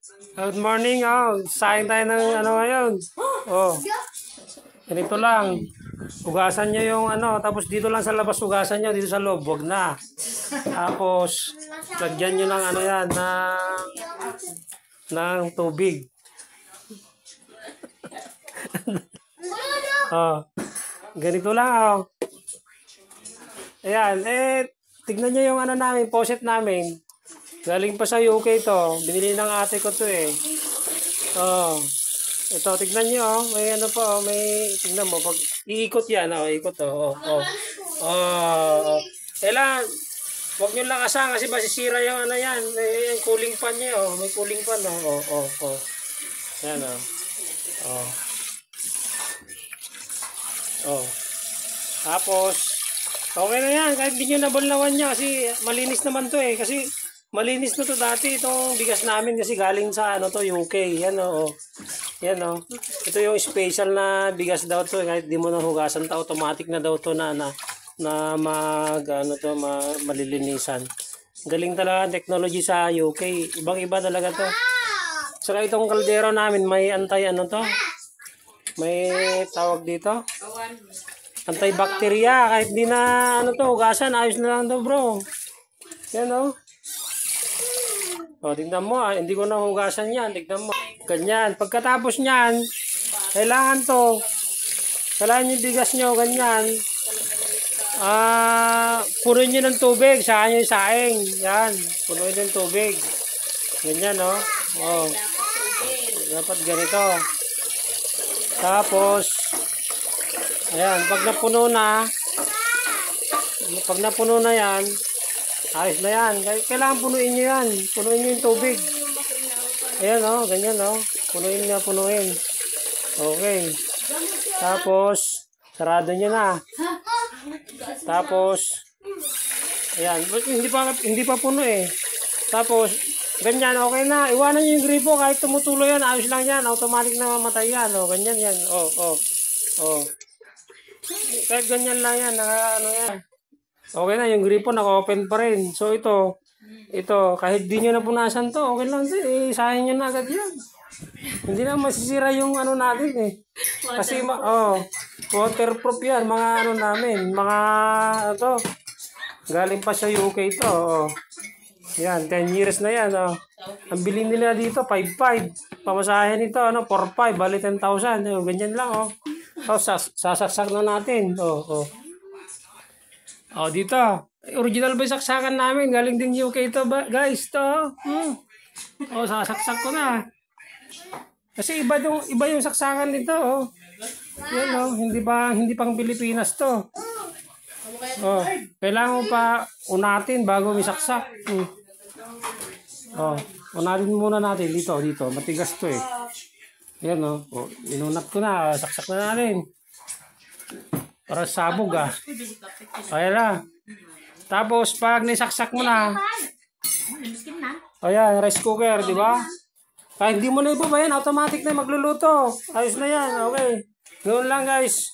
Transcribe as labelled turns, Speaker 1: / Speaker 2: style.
Speaker 1: Good morning, Saing tayo ng ano ngayon. Oh, ganito lang. Hugasan nyo yung ano, tapos dito lang sa labas hugasan nyo, dito sa loob, wag na. Tapos, lagyan nyo ng ano yan, ng tubig. Oh, ganito lang, Ayan, tignan nyo yung ano namin, faucet namin. Galing pa sa UK to. Binili ng ate ko to eh. Oh. Ito, tignan nyo may ano pa may tignan mo pag iikot yan, ikot Kailangan wag niyo lang asahan kasi masisira yung ano yan, yung cooling fan niya may cooling fan Yan Tapos okay na yan kahit hindi nyo nabanlawan niya kasi malinis naman to kasi malinis na to dati itong bigas namin kasi galing sa ano to UK. Yan Yan Ito yung special na bigas daw to kahit di mo na hugasan automatic na daw to na malilinisan. Galing talaga ang technology sa UK. Ibang-iba talaga to. Saka itong kaldero namin may may tawag dito. Antibacteria kahit di na hugasan ayos na lang to, bro. Yan tignan mo hindi ko na hugasan yan. Tignan mo. Ganyan. Pagkatapos niyan, kailangan yung bigas nyo, ganyan. Punuin nyo ng tubig. Saan nyo yung saing. Yan. Punuin ng tubig. Ganyan, Dapat ganito. Tapos, ayan. Pag napuno na yan, ayos na yan. Kailangan punuin nyo yan. Punuin nyo yung tubig. Ayan ganyan Punuin. Okay. Tapos, sarado nyo na. Tapos, ayan. Hindi pa puno Tapos, ganyan, okay na. Iwanan nyo yung gripo kahit tumutulo yan. Ayos lang yan. Automatic na mamatay yan. Ganyan yan. Kahit ganyan lang yan. Yan. Okay na, yung gripo naka-open pa rin. So ito, kahit di nyo napunasan to, okay lang din. Sayang nyo na agad yan. Hindi na masisira yung natin Kasi, waterproof yan. Mga namin. Mga, galing pa sa UK to. Yan, 10 years na yan. Ang bilhin nila dito, 5,500. Pamasahin nito, 4,500. Bali 10,000. Ganyan lang, sasaksak na natin. Dito. Original ba yung saksakan namin? Galing din UK ito, guys. Sasaksak ko na. Kasi iba yung saksakan nito, Yan, hindi pang Pilipinas to. Kailangan mo pa unatin bago may saksak. Unatin muna natin dito. Matigas to Yan, inunat ko na. Saksak na natin. Para sabog Ayan na. Tapos pag nisaksak mo na. Ayan, rice cooker, di ba? Kahit hindi mo na ibabayan, automatic na magluluto. Ayos na yan, okay. Ganoon lang guys.